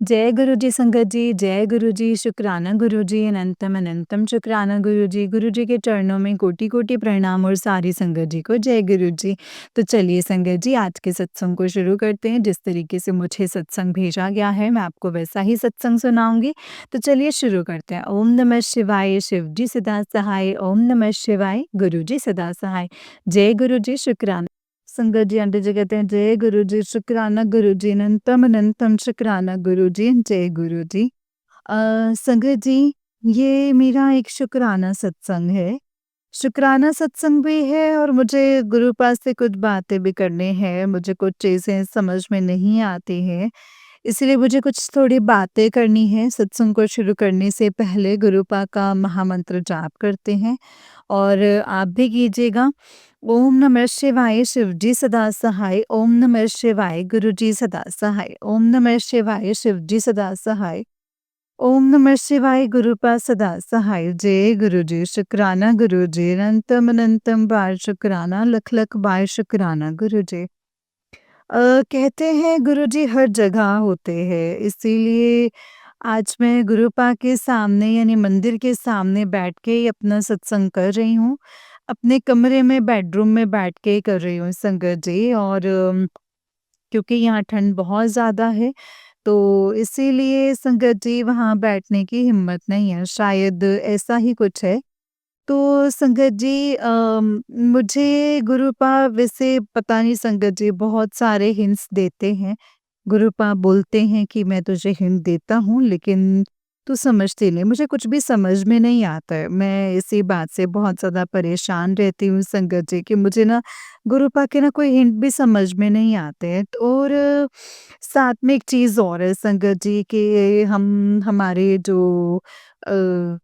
जय गुरु जी संगत जी, जय गुरु जी, शुक्राना गुरु जी, अनंतम अनंतम शुक्राना गुरु जी के चरणों में कोटि-कोटि प्रणाम और सारी संगत जी को जय गुरु जी। तो चलिए संगत जी आज के सत्संग को शुरू करते हैं, जिस तरीके से मुझे सत्संग भेजा गया है मैं आपको वैसा ही सत्संग सुनाऊँगी। तो चलिए शुरू करते हैं। ओम नमः शिवाय, शिव जी सदा सहाय, ओम नमः शिवाय, गुरु जी सदा सहाय। जय गुरु जी, शुक्राना संगत जी आंटी जी कहते हैं जय गुरु जी, शुक्राना गुरु जी, अनंतम अनंतम शुक्राना गुरु जी, जय गुरु जी। संगत जी, ये मेरा एक शुक्राना सत्संग है। शुक्राना सत्संग भी है और मुझे गुरु पास से कुछ बातें भी करनी है, मुझे कुछ चीज़ें समझ में नहीं आती हैं, इसलिए मुझे कुछ थोड़ी बातें करनी है। सत्संग को शुरू करने से पहले गुरुपा का महामंत्र जाप करते हैं और आप भी कीजिएगा। ओम नमः शिवाय, शिव जी सदा सहाय, ओम नमः शिवाय, गुरु जी सदा सहाय, ओम नमः शिवाय, शिव जी सदा सहाय, ओम नमः शिवाय, गुरुपा सदा सहाय। जय गुरु जी, शुक्राना गुरु जी, अनंतम अनंतम बार शुक्राना, लख लख बार शुक्राना गुरु जी। कहते हैं गुरु जी हर जगह होते हैं, इसीलिए आज मैं गुरुपा के सामने यानी मंदिर के सामने बैठ के ही अपना सत्संग कर रही हूँ। अपने कमरे में बेडरूम में बैठ के कर रही हूँ संगत जी और क्योंकि यहाँ ठंड बहुत ज़्यादा है, तो इसीलिए संगत जी वहाँ बैठने की हिम्मत नहीं है, शायद ऐसा ही कुछ है। तो संगत जी मुझे गुरुपा वैसे पता नहीं संगत जी बहुत सारे हिंट्स देते हैं। गुरुपा बोलते हैं कि मैं तुझे हिंट देता हूँ लेकिन तू समझती नहीं, मुझे कुछ भी समझ में नहीं आता है। मैं इसी बात से बहुत ज़्यादा परेशान रहती हूँ संगत जी कि मुझे ना गुरुपा के ना कोई हिंट भी समझ में नहीं आते हैं। और साथ में एक चीज़ और है संगत जी कि हम हमारे जो अ,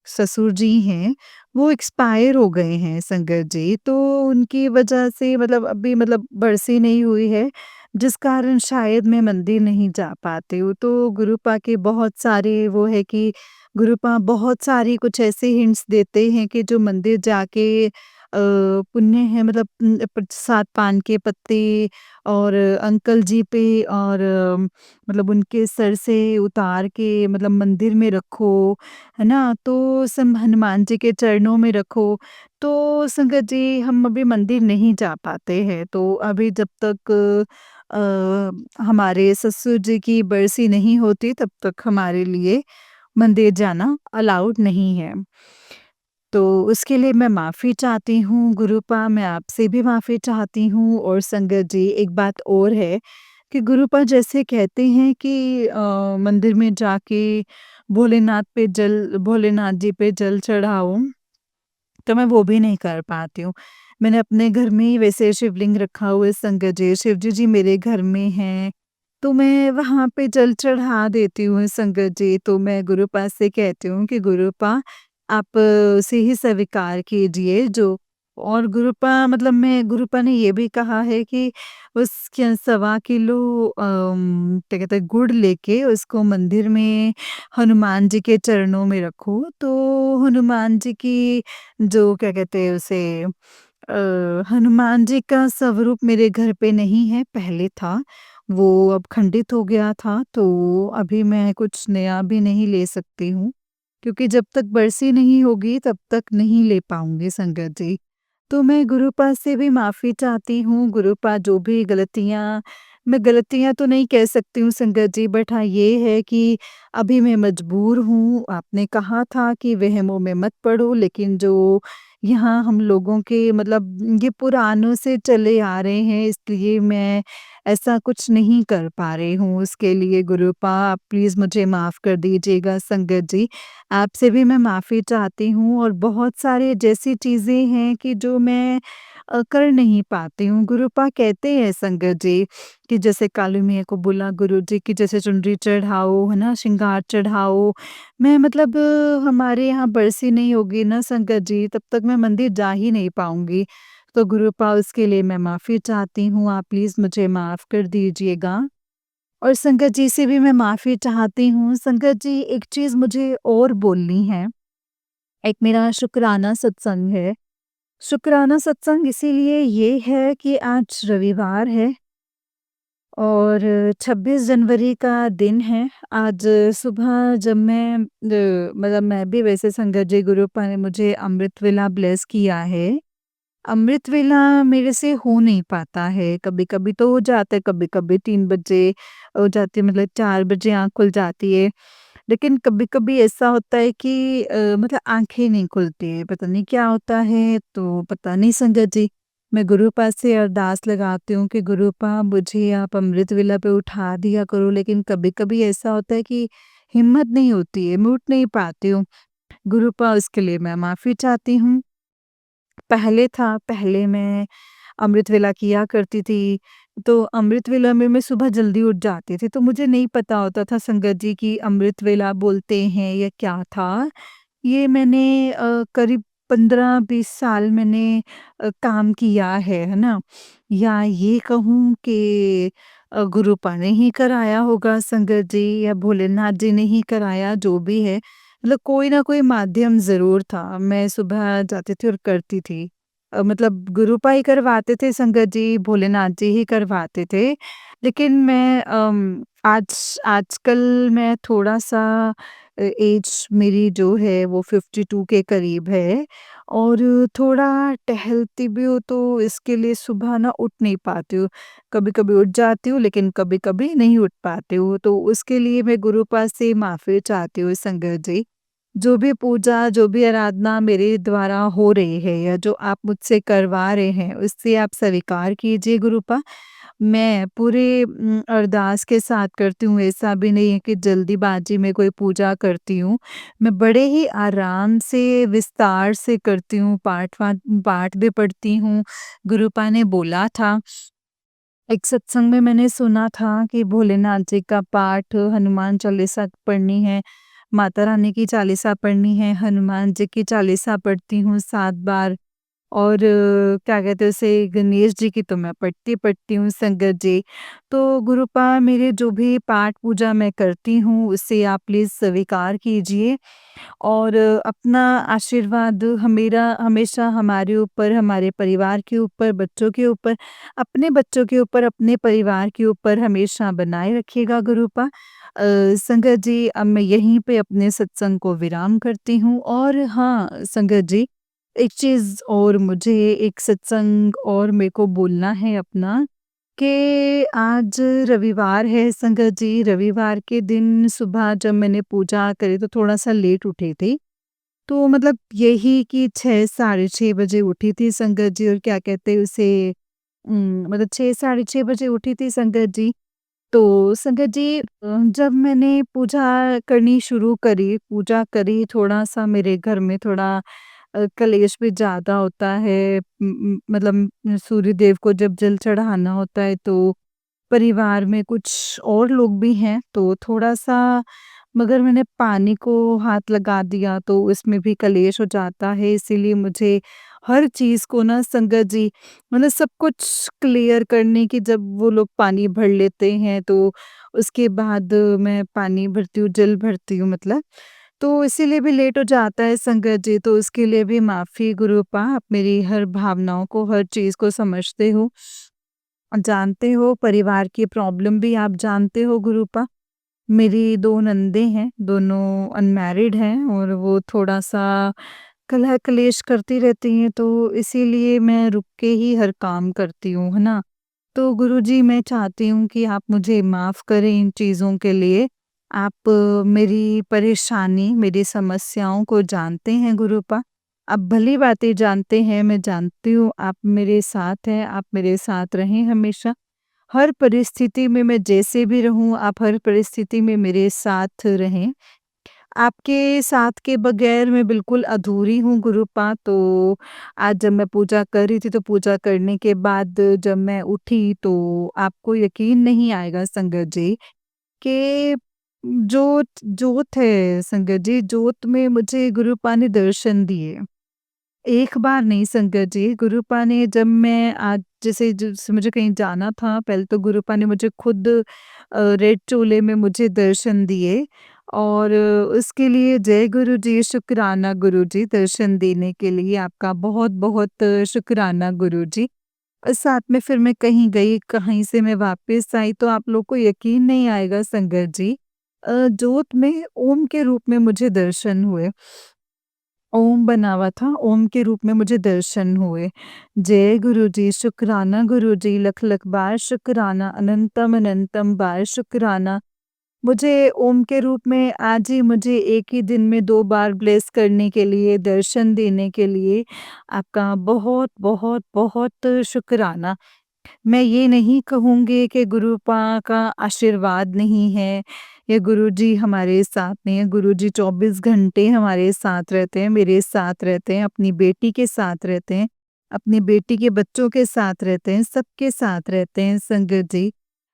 ससुर जी हैं, वो एक्सपायर हो गए हैं संगत जी, तो उनकी वजह से मतलब अभी मतलब बरसी नहीं हुई है, जिस कारण शायद मैं मंदिर नहीं जा पाती हूँ। तो गुरुपा के बहुत सारे वो है कि गुरुपा बहुत सारी कुछ ऐसे हिंट्स देते हैं कि जो मंदिर जाके पुण्य है मतलब सात पान के पत्ते और अंकल जी पे और मतलब उनके सर से उतार के मतलब मंदिर में रखो, है ना? तो सब हनुमान जी के चरणों में रखो। तो संगत जी हम अभी मंदिर नहीं जा पाते हैं, तो अभी जब तक हमारे ससुर जी की बरसी नहीं होती तब तक हमारे लिए मंदिर जाना अलाउड नहीं है। तो उसके लिए मैं माफ़ी चाहती हूँ गुरुपा, मैं आपसे भी माफ़ी चाहती हूँ और संगत जी एक बात और है कि गुरुपा जैसे कहते हैं कि मंदिर में जाके भोलेनाथ जी पे जल चढ़ाओ, तो मैं वो भी नहीं कर पाती हूँ। मैंने अपने घर में ही वैसे शिवलिंग रखा हुआ है संगत जी, शिवजी जी मेरे घर में हैं, तो मैं वहाँ पे जल चढ़ा देती हूँ संगत जी। तो मैं गुरुपा से कहती हूँ कि गुरुपा आप उसे ही स्वीकार कीजिए जो और गुरुपा मतलब मैं गुरुपा ने ये भी कहा है कि उसके सवा किलो क्या कहते हैं गुड़ लेके उसको मंदिर में हनुमान जी के चरणों में रखो, तो हनुमान जी की जो क्या कहते हैं उसे हनुमान जी का स्वरूप मेरे घर पे नहीं है, पहले था। वो अब खंडित हो गया था, तो अभी मैं कुछ नया भी नहीं ले सकती हूँ, क्योंकि जब तक बरसी नहीं होगी तब तक नहीं ले पाऊँगी संगत जी। तो मैं गुरुपा से भी माफ़ी चाहती हूँ, गुरुपा जो भी गलतियाँ मैं गलतियाँ तो नहीं कह सकती हूँ संगत जी, बट हाँ, ये है कि अभी मैं मजबूर हूँ। आपने कहा था कि वहमों में मत पड़ो, लेकिन जो यहाँ हम लोगों के मतलब ये पुरानों से चले आ रहे हैं, इसलिए मैं ऐसा कुछ नहीं कर पा रही हूँ। उसके लिए गुरुपा आप प्लीज़ मुझे माफ़ कर दीजिएगा संगत जी। आपसे भी मैं माफ़ी चाहती हूँ और बहुत सारे जैसी चीज़ें हैं कि जो मैं कर नहीं पाती हूँ। गुरुपा कहते हैं संगत जी कि जैसे काली मैया को बोला गुरुजी कि जैसे चुनरी चढ़ाओ, है ना? श्रृंगार चढ़ाओ। मैं मतलब हमारे यहाँ बरसी नहीं होगी ना संगत जी, तब तक मैं मंदिर जा ही नहीं पाऊँगी। तो गुरुपा उसके लिए मैं माफ़ी चाहती हूँ, आप प्लीज़ मुझे माफ़ कर दीजिएगा। और संगत जी से भी मैं माफ़ी चाहती हूँ। संगत जी एक चीज़ मुझे और बोलनी है, एक मेरा शुक्राना सत्संग है। शुक्राना सत्संग इसीलिए ये है कि आज रविवार है और 26 जनवरी का दिन है। आज सुबह जब मैं मतलब मैं भी वैसे संगत जी गुरुपा ने मुझे अमृत वेला ब्लेस किया है। अमृत वेला मेरे से हो नहीं पाता है, कभी-कभी तो हो जाता है, कभी-कभी 3 बजे हो जाती है, मतलब 4 बजे आँख खुल जाती है। लेकिन कभी-कभी ऐसा होता है कि मतलब आँखें नहीं खुलती है, पता नहीं क्या होता है, तो पता नहीं संगत जी। मैं गुरु पास से अरदास लगाती हूँ कि गुरुपा मुझे आप अमृत वेला पे उठा दिया करो, लेकिन कभी-कभी ऐसा होता है कि हिम्मत नहीं होती है, मैं उठ नहीं पाती हूँ। गुरुपा उसके लिए मैं माफ़ी चाहती हूँ। पहले मैं अमृत वेला किया करती थी, तो अमृत वेला में मैं सुबह जल्दी उठ जाती थी, तो मुझे नहीं पता होता था संगत जी कि अमृत वेला बोलते हैं या क्या था। ये मैंने करीब 15-20 साल मैंने काम किया है ना? या ये कहूँ कि गुरुपा ने ही कराया होगा संगत जी या भोलेनाथ जी ने ही कराया, जो भी है। मतलब कोई ना कोई माध्यम ज़रूर था, मैं सुबह जाती थी और करती थी। मतलब गुरुपा ही करवाते थे संगत जी, भोलेनाथ जी ही करवाते थे। लेकिन मैं आजकल मैं थोड़ा-सा एज मेरी जो है वो 52 के करीब है और थोड़ा टहलती भी हूँ, तो इसके लिए सुबह ना उठ नहीं पाती हूँ। कभी-कभी उठ जाती हूँ, लेकिन कभी-कभी नहीं उठ पाती हूँ, तो उसके लिए मैं गुरुपा से माफ़ी चाहती हूँ संगत जी। जो भी पूजा, जो भी आराधना मेरे द्वारा हो रही है या जो आप मुझसे करवा रहे हैं, उससे आप स्वीकार कीजिए गुरुपा। मैं पूरे अरदास के साथ करती हूँ, ऐसा भी नहीं है कि जल्दीबाजी में कोई पूजा करती हूँ। मैं बड़े ही आराम से, विस्तार से करती हूँ, पाठ भी पढ़ती हूँ। गुरुपा ने बोला था, एक सत्संग में मैंने सुना था कि भोलेनाथ जी का पाठ हनुमान चालीसा पढ़नी है, माता रानी की चालीसा पढ़नी है, हनुमान जी की चालीसा पढ़ती हूँ 7 बार। और क्या कहते हैं उसे, गणेश जी की तो मैं पढ़ती हूँ संगत जी। तो गुरुपा मेरे जो भी पाठ पूजा मैं करती हूँ उसे आप प्लीज़ स्वीकार कीजिए और अपना आशीर्वाद मेरा हमेशा हमारे ऊपर, हमारे परिवार के ऊपर, बच्चों के ऊपर, अपने बच्चों के ऊपर, अपने परिवार के ऊपर हमेशा बनाए रखिएगा गुरुपा। संगत जी, अब मैं यहीं पे अपने सत्संग को विराम करती हूँ और हाँ, संगत जी, एक चीज़ और मुझे एक सत्संग और मेरे को बोलना है अपना कि आज रविवार है संगत जी, रविवार के दिन सुबह जब मैंने पूजा करी तो थोड़ा-सा लेट उठी थी। तो मतलब यही कि 6 साढ़े 6 बजे उठी थी संगत जी और क्या कहते हैं उसे, मतलब 6 साढ़े 6 बजे उठी थी संगत जी। तो संगत जी, जब मैंने पूजा करनी शुरू करी, पूजा करी, थोड़ा-सा मेरे घर में थोड़ा कलेश भी ज़्यादा होता है। मतलब सूर्य देव को जब जल चढ़ाना होता है तो परिवार में कुछ और लोग भी हैं, तो थोड़ा-सा मगर मैंने पानी को हाथ लगा दिया तो इसमें भी कलेश हो जाता है, इसीलिए मुझे हर चीज़ को ना संगत जी, मतलब सब कुछ क्लियर करने की, जब वो लोग पानी भर लेते हैं तो उसके बाद मैं पानी भरती हूँ, जल भरती हूँ मतलब। तो इसीलिए भी लेट हो जाता है संगत जी, तो उसके लिए भी माफ़ी गुरुपा, आप मेरी हर भावनाओं को, हर चीज़ को समझते हो, जानते हो, परिवार की प्रॉब्लम भी आप जानते हो गुरुपा। मेरी 2 नंदें हैं, दोनों अनमैरिड हैं और वो थोड़ा-सा कलह-कलेश करती रहती हैं, तो इसीलिए मैं रुक के ही हर काम करती हूँ, है ना? तो गुरुजी, मैं चाहती हूँ कि आप मुझे माफ़ करें इन चीज़ों के लिए। आप मेरी परेशानी, मेरी समस्याओं को जानते हैं गुरुपा। आप भली-भाँति जानते हैं, मैं जानती हूँ आप मेरे साथ हैं, आप मेरे साथ रहें हमेशा। हर परिस्थिति में मैं जैसे भी रहूँ, आप हर परिस्थिति में मेरे साथ रहें। आपके साथ के बगैर मैं बिल्कुल अधूरी हूँ गुरुपा। तो आज जब मैं पूजा कर रही थी, तो पूजा करने के बाद जब मैं उठी तो आपको यकीन नहीं आएगा संगत जी कि जोत है संगत जी, जोत में मुझे गुरुपा ने दर्शन दिए। एक बार नहीं संगत जी, गुरुपा ने, जब मैं आज जैसे मुझे कहीं जाना था, पहले तो गुरुपा ने मुझे खुद रेड चोले में मुझे दर्शन दिए और उसके लिए जय गुरु जी, शुक्राना गुरु जी, दर्शन देने के लिए आपका बहुत-बहुत शुक्राना गुरु जी। साथ में फिर मैं कहीं गई, कहीं से मैं वापस आई तो आप लोग को यकीन नहीं आएगा संगत जी, जोत में ओम के रूप में मुझे दर्शन हुए। ओम बना हुआ था, ओम के रूप में मुझे दर्शन हुए। जय गुरु जी, शुक्राना गुरु जी, लख लख बार शुक्राना, अनंतम अनंतम बार शुक्राना। मुझे ओम के रूप में आज ही मुझे एक ही दिन में 2 बार ब्लेस करने के लिए, दर्शन देने के लिए आपका बहुत, बहुत, बहुत शुक्राना। मैं ये नहीं कहूँगी कि गुरुपा का आशीर्वाद नहीं है या गुरुजी हमारे साथ नहीं है। गुरुजी 24 घंटे हमारे साथ रहते हैं, मेरे साथ रहते हैं, अपनी बेटी के साथ रहते हैं, अपनी बेटी के बच्चों के साथ रहते हैं, सबके साथ रहते हैं संगत जी।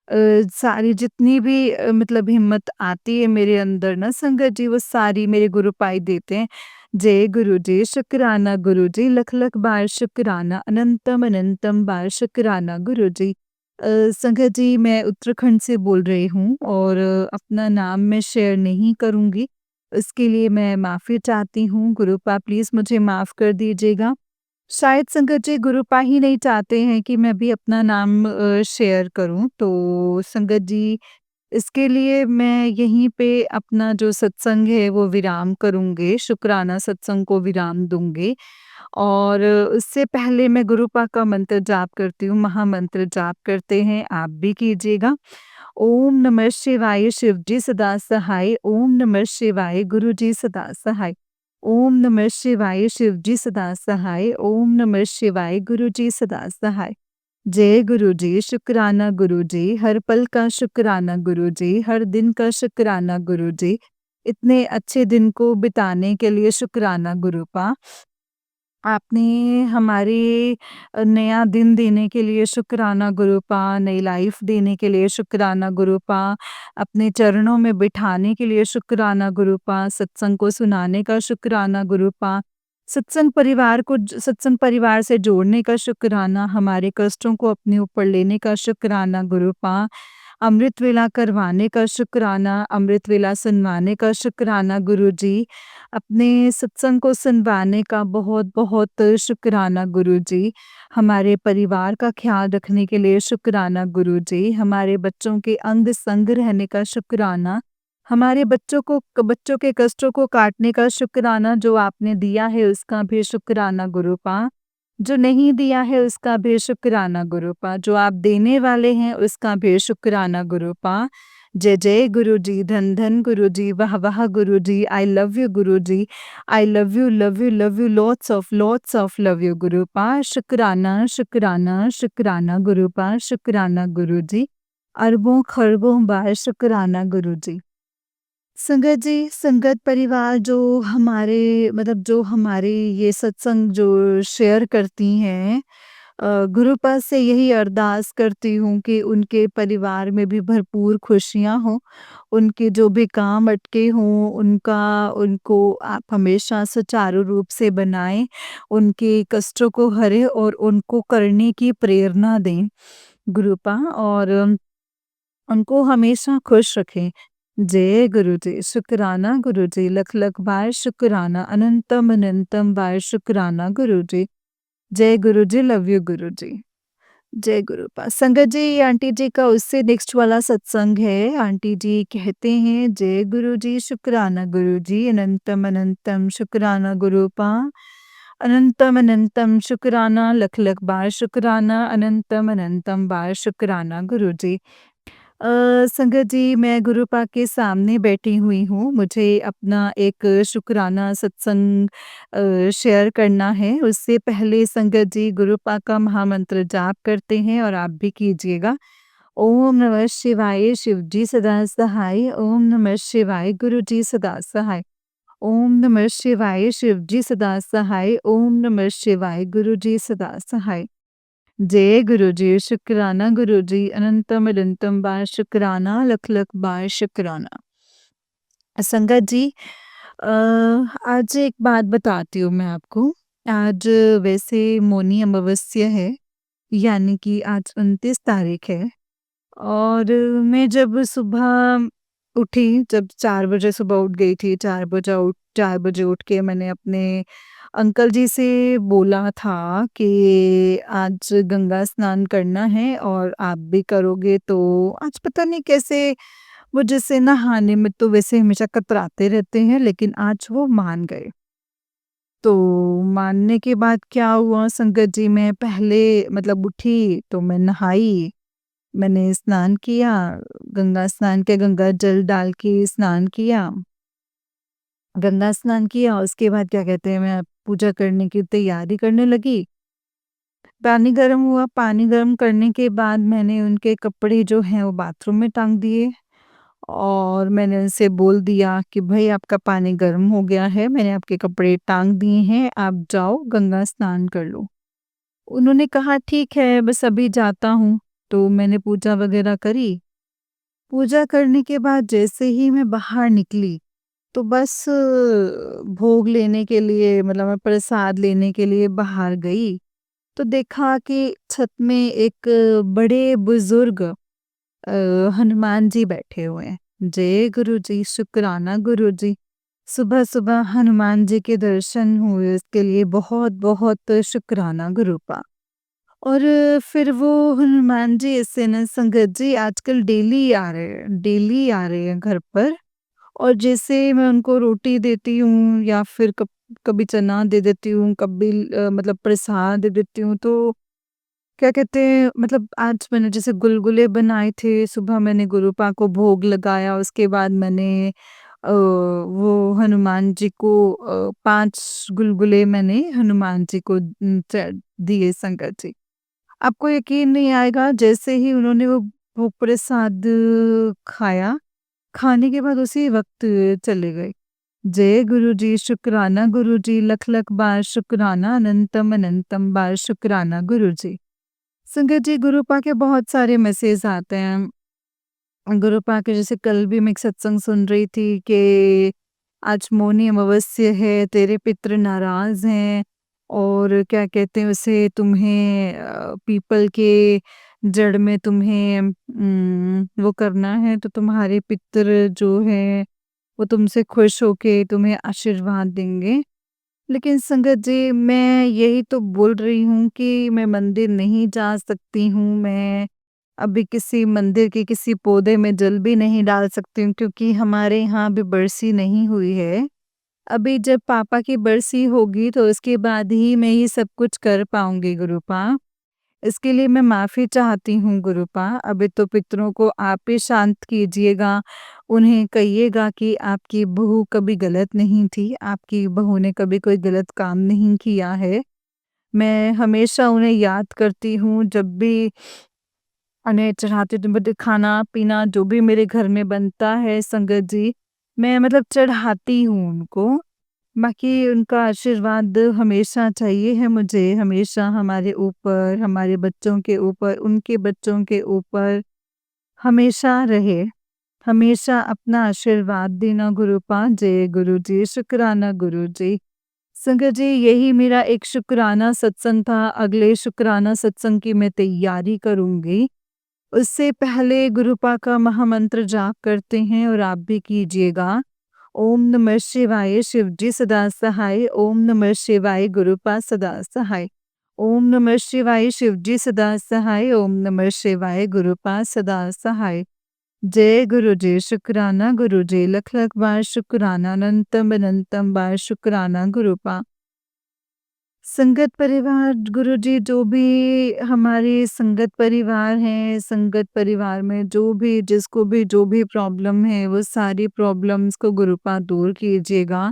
सारी जितनी भी मतलब हिम्मत आती है मेरे अंदर ना संगत जी, वो सारी मेरे गुरुपाई देते हैं। जय गुरु जी, शुक्राना गुरु जी, लख लख बार शुक्राना, अनंतम अनंतम बार शुक्राना गुरु जी। संगत जी, मैं उत्तराखंड से बोल रही हूँ और अपना नाम मैं शेयर नहीं करूँगी। इसके लिए मैं माफ़ी चाहती हूँ। गुरुपा प्लीज़ मुझे माफ़ कर दीजिएगा। शायद संगत जी गुरुपा ही नहीं चाहते हैं कि मैं भी अपना नाम शेयर करूँ। तो संगत जी, इसके लिए मैं यहीं पे अपना जो सत्संग है वो विराम करूँगी, शुक्राना सत्संग को विराम दूँगी। और उससे पहले मैं गुरुपा का मंत्र जाप करती हूँ, महामंत्र जाप करते हैं, आप भी कीजिएगा। ओम नमः शिवाय, शिव जी सदा सहाय। ओम नमः शिवाय, गुरु जी सदा सहाय। ओम नमः शिवाय, शिव जी सदा सहाय। ओम नमः शिवाय, गुरु जी सदा सहाय। जय गुरु जी, शुक्राना गुरु जी, हर पल का शुक्राना गुरु जी, हर दिन का शुक्राना गुरु जी। इतने अच्छे दिन को बिताने के लिए शुक्राना गुरुपा। आपने हमारे नया दिन देने के लिए शुक्राना गुरुपा, नई लाइफ देने के लिए शुक्राना गुरुपा, अपने चरणों में बिठाने के लिए शुक्राना गुरुपा, सत्संग को सुनाने का शुक्राना गुरुपा, सत्संग परिवार से जोड़ने का शुक्राना, हमारे कष्टों को अपने ऊपर लेने का शुक्राना गुरुपा, अमृत वेला करवाने का शुक्राना, अमृत वेला सुनवाने का शुक्राना गुरुजी। अपने सत्संग को सुनवाने का बहुत-बहुत शुक्राना गुरुजी। हमारे परिवार का ख़्याल रखने के लिए शुक्राना गुरुजी। हमारे बच्चों के अंग-संग रहने का शुक्राना। हमारे बच्चों के कष्टों को काटने का शुक्राना, जो आपने दिया है उसका भी शुक्राना गुरुपा। जो नहीं दिया है उसका भी शुक्राना गुरुपा। जो आप देने वाले हैं उसका भी शुक्राना गुरुपा। जय जय गुरुजी, धन धन गुरुजी, वाह वाह Guruji, I love you Guruji, I love you, love you, love you, lots of love you Gurupa. शुक्राना, शुक्राना, शुक्राना गुरुपा, शुक्राना गुरुजी। अरबों खरबों बार शुक्राना गुरुजी। संगत जी, संगत परिवार जो हमारे ये सत्संग जो शेयर करती हैं, गुरुपाद से यही अरदास करती हूँ कि उनके परिवार में भी भरपूर खुशियाँ हों, उनके जो भी काम अटके हों, उनको आप हमेशा सुचारू रूप से बनाएँ, उनके कष्टों को हरें और उनको करने की प्रेरणा दें, गुरुपा, और उनको हमेशा खुश रखें। जय गुरु जी, शुक्राना गुरु जी, लख लख बार शुक्राना, अनंतम अनंतम बार शुक्राना गुरु जी। जय गुरु जी, लव यू गुरु जी। जय गुरुपा। संगत जी, ये आंटी जी का उससे नेक्स्ट वाला सत्संग है। आंटी जी कहते हैं, जय गुरु जी, शुक्राना गुरु जी, अनंतम अनंतम शुक्राना गुरुपा, अनंतम अनंतम शुक्राना, लख लख बार शुक्राना, अनंतम अनंतम बार शुक्राना गुरु जी। संगत जी, मैं गुरुपा के सामने बैठी हुई हूँ। मुझे अपना एक शुक्राना सत्संग शेयर करना है। उससे पहले संगत जी गुरुपा का महामंत्र जाप करते हैं और आप भी कीजिएगा। ओम नमः शिवाय, शिव जी सदा सहाय। ओम नमः शिवाय, गुरु जी सदा सहाय। ओम नमः शिवाय, शिव जी सदा सहाय। ओम नमः शिवाय, गुरु जी सदा सहाय। जय गुरुजी, शुक्राना गुरुजी, अनंतम अनंतम बार शुक्राना, लख लख बार शुक्राना। संगत जी, आज एक बात बताती हूँ मैं आपको। आज वैसे मौनी अमावस्या है, यानी कि आज 29 तारीख है, और मैं जब सुबह उठी जब 4 बजे सुबह उठ गई थी, 4 बजे उठ के मैंने अपने अंकल जी से बोला था कि आज गंगा स्नान करना है और आप भी करोगे तो आज पता नहीं कैसे वो जैसे नहाने में तो वैसे हमेशा कतराते रहते हैं लेकिन आज वो मान गए। तो मानने के बाद क्या हुआ संगत जी मैं पहले मतलब उठी तो मैं नहाई, मैंने स्नान किया, गंगा स्नान किया, गंगा जल डाल के स्नान किया। गंगा स्नान किया उसके बाद क्या कहते हैं मैं पूजा करने की तैयारी करने लगी। पानी गर्म हुआ, पानी गर्म करने के बाद मैंने उनके कपड़े जो हैं वो बाथरूम में टाँग दिए और मैंने उनसे बोल दिया कि भई आपका पानी गर्म हो गया है, मैंने आपके कपड़े टाँग दिए हैं, आप जाओ गंगा स्नान कर लो। उन्होंने कहा ठीक है बस अभी जाता हूँ, तो मैंने पूजा वग़ैरह करी। पूजा करने के बाद जैसे ही मैं बाहर निकली तो बस भोग लेने के लिए मतलब मैं प्रसाद लेने के लिए बाहर गई, तो देखा कि छत में एक बड़े बुज़ुर्ग हनुमान जी बैठे हुए हैं। जय गुरुजी, शुक्राना गुरुजी। सुबह-सुबह हनुमान जी के दर्शन हुए उसके लिए बहुत-बहुत शुक्राना गुरुपा। और फिर वो हनुमान जी ऐसे ना संगत जी आजकल डेली आ रहे हैं घर पर और जैसे मैं उनको रोटी देती हूँ या फिर कभी चना दे देती हूँ, कभी मतलब प्रसाद दे देती हूँ तो क्या कहते हैं मतलब आज मैंने जैसे गुलगुले बनाए थे, सुबह मैंने गुरुपा को भोग लगाया, उसके बाद मैंने वो हनुमान जी को 5 गुलगुले मैंने हनुमान जी को च दिए संगत जी। आपको यकीन नहीं आएगा जैसे ही उन्होंने वो प्रसाद खाया, खाने के बाद उसी वक़्त चले गए। जय गुरुजी, शुक्राना गुरुजी, लख-लख बार शुक्राना, अनंतम अनंतम बार शुक्राना गुरुजी। संगत जी गुरुपा के बहुत सारे मैसेज आते हैं। गुरुपा के जैसे कल भी मैं एक सत्संग सुन रही थी कि आज मौनी अमावस्या है, तेरे पितृ नाराज़ हैं और क्या कहते हैं उसे तुम्हें पीपल के जड़ में तुम्हें वो करना है तो तुम्हारे पितृ जो हैं वो तुमसे खुश होके तुम्हें आशीर्वाद देंगे। लेकिन संगत जी मैं यही तो बोल रही हूँ कि मैं मंदिर नहीं जा सकती हूँ, मैं अभी किसी मंदिर के किसी पौधे में जल भी नहीं डाल सकती हूँ क्योंकि हमारे यहाँ अभी बरसी नहीं हुई है। अभी जब पापा की बरसी होगी तो उसके बाद ही मैं ये सब कुछ कर पाऊँगी गुरुपा। इसके लिए मैं माफ़ी चाहती हूँ गुरुपा। अभी तो पितरों को आप ही शांत कीजिएगा। उन्हें कहिएगा कि आपकी बहू कभी गलत नहीं थी, आपकी बहू ने कभी कोई गलत काम नहीं किया है। मैं हमेशा उन्हें याद करती हूँ जब भी उन्हें चढ़ाती हूँ तो मतलब खाना-पीना जो भी मेरे घर में बनता है संगत जी, मैं मतलब चढ़ाती हूँ उनको। बाकी उनका आशीर्वाद हमेशा चाहिए है मुझे, हमेशा हमारे ऊपर, हमारे बच्चों के ऊपर, उनके बच्चों के ऊपर हमेशा रहे। हमेशा अपना आशीर्वाद देना गुरुपा। जय गुरुजी, शुक्राना गुरुजी। संगत जी यही मेरा एक शुक्राना सत्संग था, अगले शुक्राना सत्संग की मैं तैयारी करूँगी। उससे पहले गुरुपा का महामंत्र जाप करते हैं और आप भी कीजिएगा। ओम नमः शिवाय शिवजी सदा सहाय, ओम नमः शिवाय गुरुपा सदा सहाय। ओम नमः शिवाय शिवजी सदा सहाय, ओम नमः शिवाय गुरुपा सदा सहाय। जय गुरु जी, शुक्राना गुरु जी, लख लख बार शुक्राना, अनंतम अनंतम बार शुक्राना गुरुपा। संगत परिवार गुरुजी जो भी हमारे संगत परिवार हैं, संगत परिवार में जो भी जिसको भी जो भी प्रॉब्लम है वो सारी प्रॉब्लम्स को गुरुपा दूर कीजिएगा।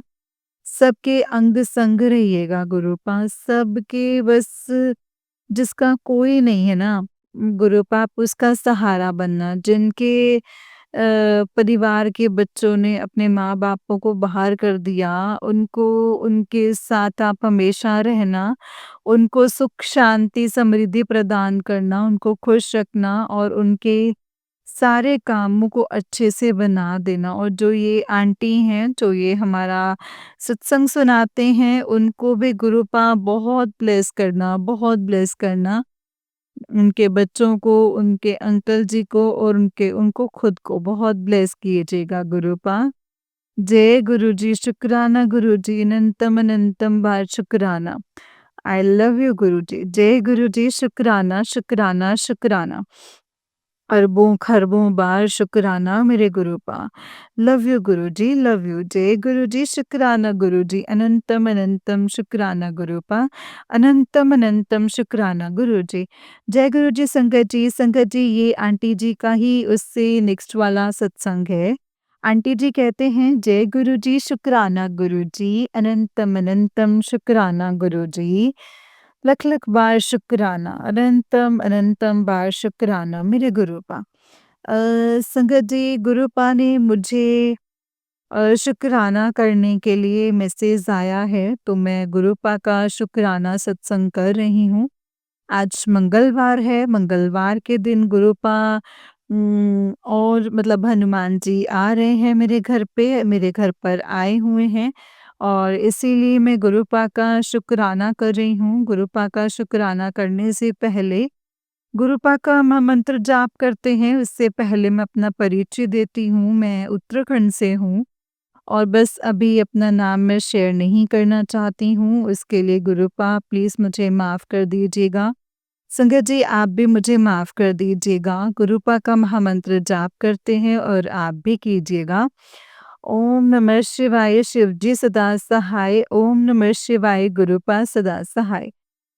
सबके अंग संग रहिएगा गुरुपा, सबके बस जिसका कोई नहीं है ना गुरुपा आप उसका सहारा बनना। जिनके परिवार के बच्चों ने अपने माँ-बापों को बाहर कर दिया, उनको उनके साथ आप हमेशा रहना, उनको सुख, शांति, समृद्धि प्रदान करना, उनको खुश रखना और उनके सारे कामों को अच्छे से बना देना और जो ये आंटी हैं, जो ये हमारा सत्संग सुनाते हैं, उनको भी गुरुपा बहुत ब्लेस करना, बहुत ब्लेस करना। उनके बच्चों को, उनके अंकल जी को और उनको खुद को बहुत ब्लेस कीजिएगा गुरुपा। जय गुरुजी, शुक्राना गुरुजी, अनंतम अनंतम बार शुक्राना। आई लव यू गुरुजी। जय गुरुजी, शुक्राना, शुक्राना, शुक्राना। अरबों खरबों बार शुक्राना मेरे Gurupa. Love you Guruji, love you. जय गुरुजी, शुक्राना गुरुजी, अनंतम अनंतम शुक्राना गुरुपा। अनंतम अनंतम शुक्राना गुरुजी। जय गुरुजी संगत जी, संगत जी ये आंटी जी का ही उससे नेक्स्ट वाला सत्संग है। आंटी जी कहते हैं जय गुरुजी, शुक्राना गुरुजी, अनंतम अनंतम शुक्राना गुरुजी। लख लख बार शुक्राना, अनंतम अनंतम बार शुक्राना मेरे गुरुपा। संगत जी गुरुपा ने मुझे शुक्राना करने के लिए मैसेज आया है, तो मैं गुरुपा का शुक्राना सत्संग कर रही हूँ। आज मंगलवार है, मंगलवार के दिन गुरुपा और मतलब हनुमान जी आ रहे हैं मेरे घर पर आए हुए हैं और इसीलिए मैं गुरुपा का शुक्राना कर रही हूँ। गुरुपा का शुक्राना करने से पहले गुरुपा का मंत्र जाप करते हैं, उससे पहले मैं अपना परिचय देती हूँ। मैं उत्तराखंड से हूँ और बस अभी अपना नाम मैं शेयर नहीं करना चाहती हूँ, उसके लिए गुरुपा प्लीज़ मुझे माफ़ कर दीजिएगा। संगत जी आप भी मुझे माफ़ कर दीजिएगा। गुरुपा का महामंत्र जाप करते हैं और आप भी कीजिएगा। ओम नमः शिवाय, शिव जी सदा सहाय। ओम नमः शिवाय, गुरुपा सदा सहाय।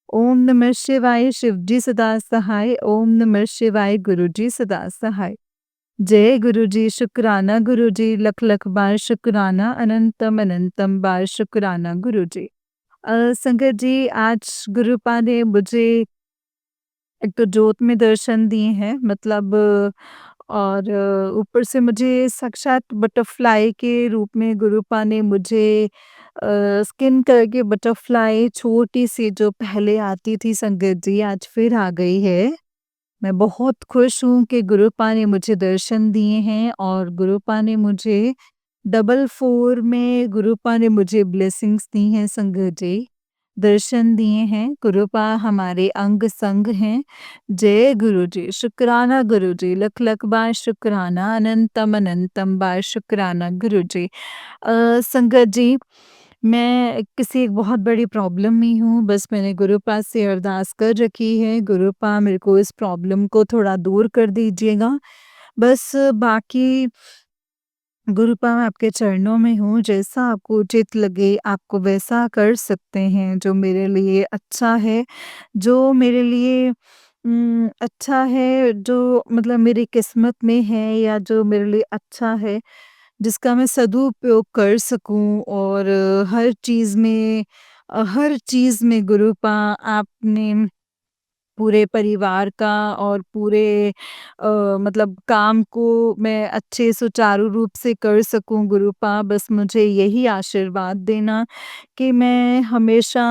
ओम नमः शिवाय, शिव जी सदा सहाय। ओम नमः शिवाय, गुरु जी सदा सहाय। जय गुरुजी, शुक्राना गुरुजी, लख लख बार शुक्राना, अनंतम अनंतम बार शुक्राना गुरुजी। संगत जी आज गुरुपा ने मुझे एक तो जोत में दर्शन दिए हैं, मतलब और ऊपर से मुझे साक्षात बटरफ्लाई के रूप में गुरुपा ने मुझे स्किन कलर की बटरफ्लाई छोटी-सी जो पहले आती थी संगत जी, आज फिर आ गई है। मैं बहुत खुश हूँ कि गुरुपा ने मुझे दर्शन दिए हैं और गुरुपा ने मुझे डबल 4 में गुरुपा ने मुझे ब्लेसिंग्स दी हैं संगत जी। दर्शन दिए हैं, गुरुपा हमारे अंग संग हैं। जय गुरुजी, शुक्राना गुरुजी, लख लख बार शुक्राना, अनंतम अनंतम बार शुक्राना गुरुजी। संगत जी, मैं किसी एक बहुत बड़ी प्रॉब्लम में हूँ, बस मैंने गुरुपा से अरदास कर रखी है, गुरुपा मेरे को इस प्रॉब्लम को थोड़ा दूर कर दीजिएगा। बस बाकी गुरुपा मैं आपके चरणों में हूँ, जैसा आपको उचित लगे आपको वैसा कर सकते हैं, जो मेरे लिए अच्छा है, जो मेरे लिए अच्छा है, जो मतलब मेरी किस्मत में है या जो मेरे लिए अच्छा है, जिसका मैं सदुपयोग कर सकूँ और हर चीज़ में गुरुपा आपने पूरे परिवार का और पूरे मतलब काम को मैं अच्छे सुचारू रूप से कर सकूँ गुरुपा, बस मुझे यही आशीर्वाद देना कि मैं हमेशा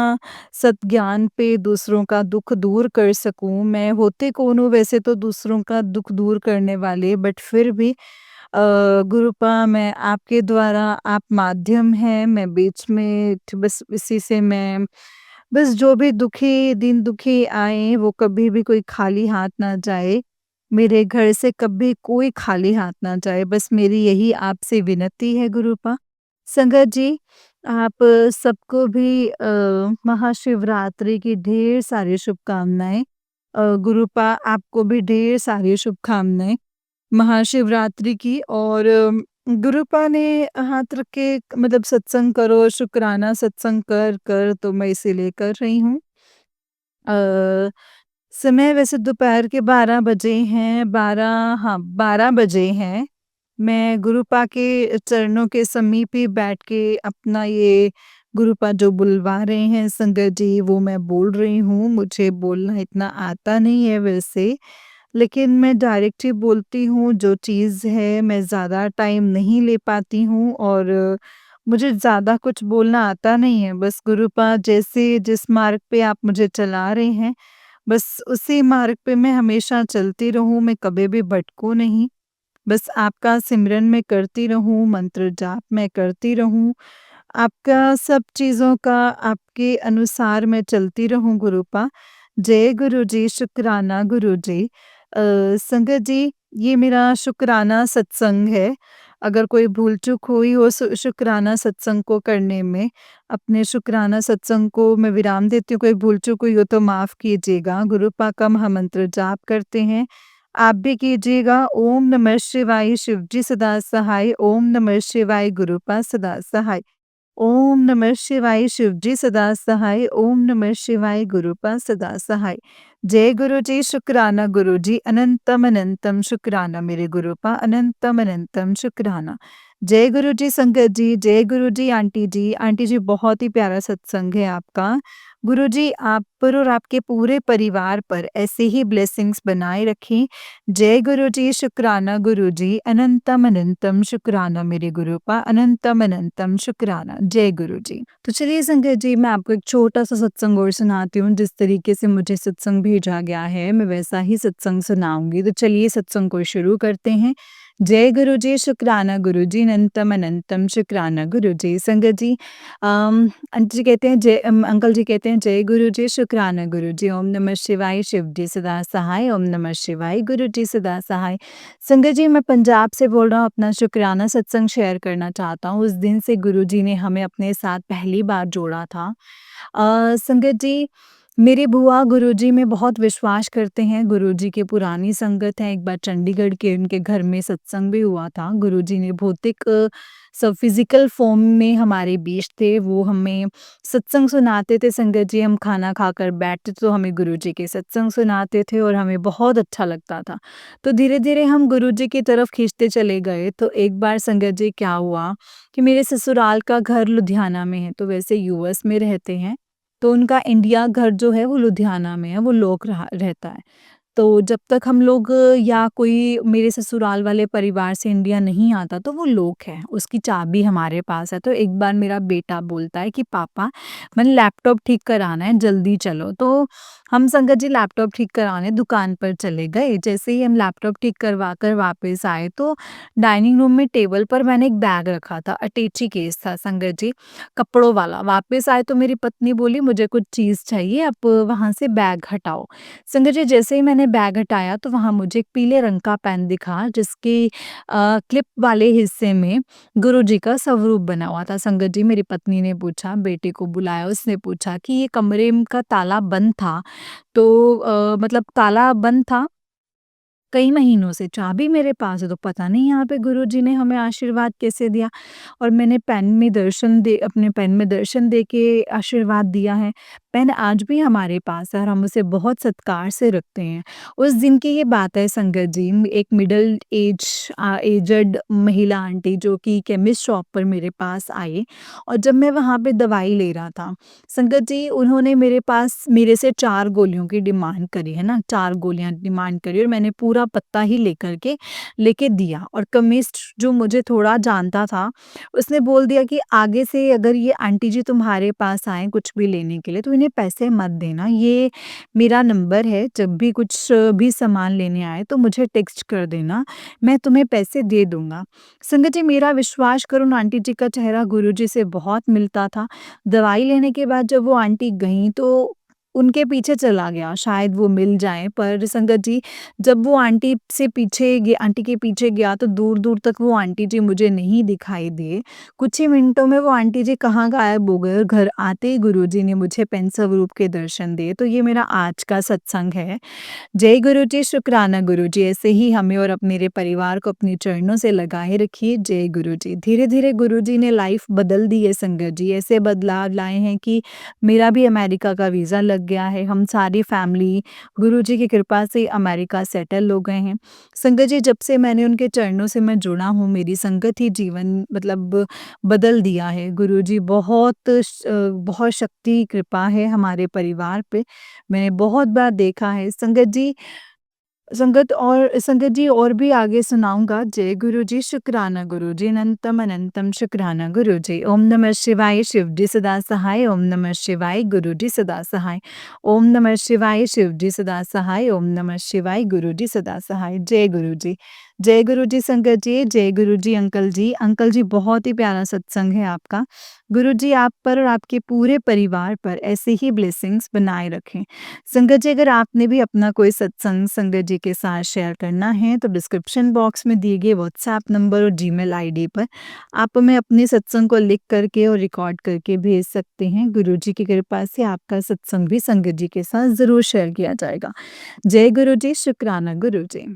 सद्ज्ञान पे दूसरों का दुःख दूर कर सकूँ। मैं होते कौन हूँ वैसे तो दूसरों का दुःख दूर करने वाले, बट फिर भी गुरुपा मैं आपके द्वारा आप माध्यम हैं, मैं बीच में बस इसी से मैं बस जो भी दिन दुखी आए वो कभी भी कोई खाली हाथ ना जाए। मेरे घर से कभी कोई खाली हाथ ना जाए, बस मेरी यही आपसे विनती है गुरुपा। संगत जी, आप सबको भी महाशिवरात्रि की ढेर सारी शुभकामनाएँ। गुरुपा आपको भी ढेर सारी शुभकामनाएँ महाशिवरात्रि की और गुरुपा ने हाथ रख के मतलब सत्संग करो, शुक्राना सत्संग कर तो मैं इसीलिए कर रही हूँ। समय वैसे दोपहर के 12 बजे हैं, 12 हाँ, 12 बजे हैं। मैं गुरुपा के चरणों के समीप ही बैठ के अपना ये गुरुपा जो बुलवा रहे हैं संगत जी, वो मैं बोल रही हूँ। मुझे बोलना इतना आता नहीं है वैसे, लेकिन मैं डायरेक्ट ही बोलती हूँ, जो चीज़ है मैं ज़्यादा टाइम नहीं ले पाती हूँ और मुझे ज़्यादा कुछ बोलना आता नहीं है। बस गुरुपा जैसे जिस मार्ग पे आप मुझे चला रहे हैं, बस उसी मार्ग पे मैं हमेशा चलती रहूँ, मैं कभी भी भटकूँ नहीं। बस आपका सिमरन मैं करती रहूँ, मंत्र जाप मैं करती रहूँ, आपका सब चीज़ों का आपके अनुसार मैं चलती रहूँ गुरुपा। जय गुरु जी, शुकराना गुरु जी। संगत जी, ये मेरा शुकराना सत्संग है। अगर कोई भूल-चूक हुई हो शुकराना सत्संग को करने में, अपने शुकराना सत्संग को मैं विराम देती हूँ, कोई भूल-चूक हुई हो तो माफ़ कीजिएगा। गुरु पा का महामंत्र जाप करते हैं, आप भी कीजिएगा। ओम नमः शिवाय, शिव जी सदा सहाय। ओम नमः शिवाय, गुरु पा सदा सहाय। ओम नमः शिवाय, शिव जी सदा सहाय। ओम नमः शिवाय, गुरुपा सदा सहाय। जय गुरु जी, शुकराना गुरु जी, अनंतम अनंतम शुकराना मेरे गुरुपा, अनंतम अनंतम शुकराना। जय गुरु जी संगत जी, जय गुरु जी आंटी जी। आंटी जी, बहुत ही प्यारा सत्संग है आपका। गुरु जी आप पर और आपके पूरे परिवार पर ऐसे ही ब्लेसिंग्स बनाए रखें। जय गुरु जी, शुकराना गुरु जी, अनंतम अनंतम शुकराना मेरे गुरुपा, अनंतम अनंतम शुकराना। जय गुरु जी। तो चलिए संगत जी, मैं आपको एक छोटा-सा सत्संग और सुनाती हूँ। जिस तरीके से मुझे सत्संग भेजा गया है, मैं वैसा ही सत्संग सुनाऊँगी। तो चलिए सत्संग को शुरू करते हैं। जय गुरु जी, शुकराना गुरु जी, अनंतम अनंतम शुकराना गुरु जी। संगत जी, आंटी जी कहते हैं अंकल जी कहते हैं, जय गुरु जी, शुकराना गुरु जी। ओम नमः शिवाय, शिव जी सदा सहाय। ओम नमः शिवाय, गुरु जी सदा सहाय। संगत जी, मैं पंजाब से बोल रहा हूँ, अपना शुकराना सत्संग शेयर करना चाहता हूँ। उस दिन से गुरु जी ने हमें अपने साथ पहली बार जोड़ा था। संगत जी, मेरे बुआ गुरुजी में बहुत विश्वास करते हैं। गुरुजी की पुरानी संगत है। एक बार चंडीगढ़ के उनके घर में सत्संग भी हुआ था। गुरुजी ने भौतिक सब फिज़िकल फ़ॉर्म में हमारे बीच थे। वो हमें सत्संग सुनाते थे संगत जी। हम खाना खाकर बैठते तो हमें गुरुजी के सत्संग सुनाते थे और हमें बहुत अच्छा लगता था। तो धीरे-धीरे हम गुरुजी की तरफ खींचते चले गए। तो एक बार संगत जी क्या हुआ कि मेरे ससुराल का घर लुधियाना में है, तो वैसे यूएस में रहते हैं। तो उनका इंडिया घर जो है वो लुधियाना में है, वो लोग रहा रहता है। तो जब तक हम लोग या कोई मेरे ससुराल वाले परिवार से इंडिया नहीं आता तो वो लॉक है, उसकी चाबी हमारे पास है। तो एक बार मेरा बेटा बोलता है कि पापा मैंने लैपटॉप ठीक कराना है, जल्दी चलो। तो हम संगत जी लैपटॉप ठीक कराने दुकान पर चले गए। जैसे ही हम लैपटॉप ठीक करवा कर वापस आए तो डाइनिंग रूम में टेबल पर मैंने एक बैग रखा था, अटैची केस था संगत जी, कपड़ों वाला। वापस आए तो मेरी पत्नी बोली मुझे कुछ चीज़ चाहिए, आप वहाँ से बैग हटाओ। संगत जी, जैसे ही मैंने बैग हटाया तो वहाँ मुझे एक पीले रंग का पेन दिखा जिसकी क्लिप वाले हिस्से में गुरुजी का स्वरूप बना हुआ था। संगत जी, मेरी पत्नी ने पूछा, बेटे को बुलाया, उसने पूछा कि ये कमरे का ताला बंद था, तो मतलब ताला बंद था कई महीनों से, चाबी मेरे पास है, तो पता नहीं यहाँ पे गुरुजी ने हमें आशीर्वाद कैसे दिया। और मैंने अपने पेन में दर्शन दे के आशीर्वाद दिया है। पेन आज भी हमारे पास है और हम उसे बहुत सत्कार से रखते हैं। उस दिन की ये बात है संगत जी, एक एजड महिला आंटी जो कि केमिस्ट शॉप पर मेरे पास आई और जब मैं वहाँ पे दवाई ले रहा था, संगत जी उन्होंने मेरे से 4 गोलियों की डिमांड करी, है ना? 4 गोलियाँ डिमांड करी और मैंने पूरा पत्ता ही लेके दिया और केमिस्ट जो मुझे थोड़ा जानता था, उसने बोल दिया कि आगे से अगर ये आंटी जी तुम्हारे पास आएँ कुछ भी लेने के लिए तो इन्हें पैसे मत देना। ये मेरा नंबर है, जब भी कुछ भी सामान लेने आए तो मुझे टेक्स्ट कर देना, मैं तुम्हें पैसे दे दूँगा। संगत जी, मेरा विश्वास करो, उन आंटी जी का चेहरा गुरुजी से बहुत मिलता था। दवाई लेने के बाद जब वो आंटी गईं तो उनके पीछे चला गया, शायद वो मिल जाएँ, पर संगत जी जब वो आंटी के पीछे गया तो दूर-दूर तक वो आंटी जी मुझे नहीं दिखाई दिए। कुछ ही मिनटों में वो आंटी जी कहाँ गायब हो गए और घर आते ही गुरुजी ने मुझे पेन स्वरूप के दर्शन दिए। तो ये मेरा आज का सत्संग है। जय गुरु जी, शुकराना गुरु जी। ऐसे ही हमें और मेरे परिवार को अपने चरणों से लगाए रखिए। जय गुरु जी। धीरे-धीरे गुरु जी ने लाइफ बदल दी है संगत जी। ऐसे बदलाव लाए हैं कि मेरा भी अमेरिका का वीज़ा लग गया है। हम सारी फैमिली गुरु जी की कृपा से अमेरिका सेटल हो गए हैं। संगत जी, जब से मैंने उनके चरणों से मैं जुड़ा हूँ, मेरी संगत ही जीवन मतलब बदल दिया है। गुरु जी बहुत शक्ति कृपा है हमारे परिवार पे। मैंने बहुत बार देखा है संगत जी, संगत जी और भी आगे सुनाऊँगा। जय गुरु जी, शुक्राना गुरु जी, अनंतम अनंतम शुक्राना गुरु जी। ओम नमः शिवाय, शिव जी सदा सहाय, ओम नमः शिवाय, गुरु जी सदा सहाय। ओम नमः शिवाय, शिव जी सदा सहाय, ओम नमः शिवाय, गुरु जी सदा सहाय। जय गुरु जी। जय गुरु जी संगत जी, जय गुरु जी अंकल जी। अंकल जी बहुत ही प्यारा सत्संग है आपका। गुरु जी आप पर और आपके पूरे परिवार पर ऐसे ही ब्लेसिंग्स बनाए रखें। संगत जी अगर आपने भी अपना कोई सत्संग संगत जी के साथ शेयर करना है तो डिस्क्रिप्शन बॉक्स में दिए गए व्हाट्सएप नंबर और जीमेल आईडी पर आप हमें अपने सत्संग को लिख करके और रिकॉर्ड करके भेज सकते हैं। गुरु जी की कृपा से आपका सत्संग भी संगत जी के साथ ज़रूर शेयर किया जाएगा। जय गुरु जी, शुक्राना गुरु जी।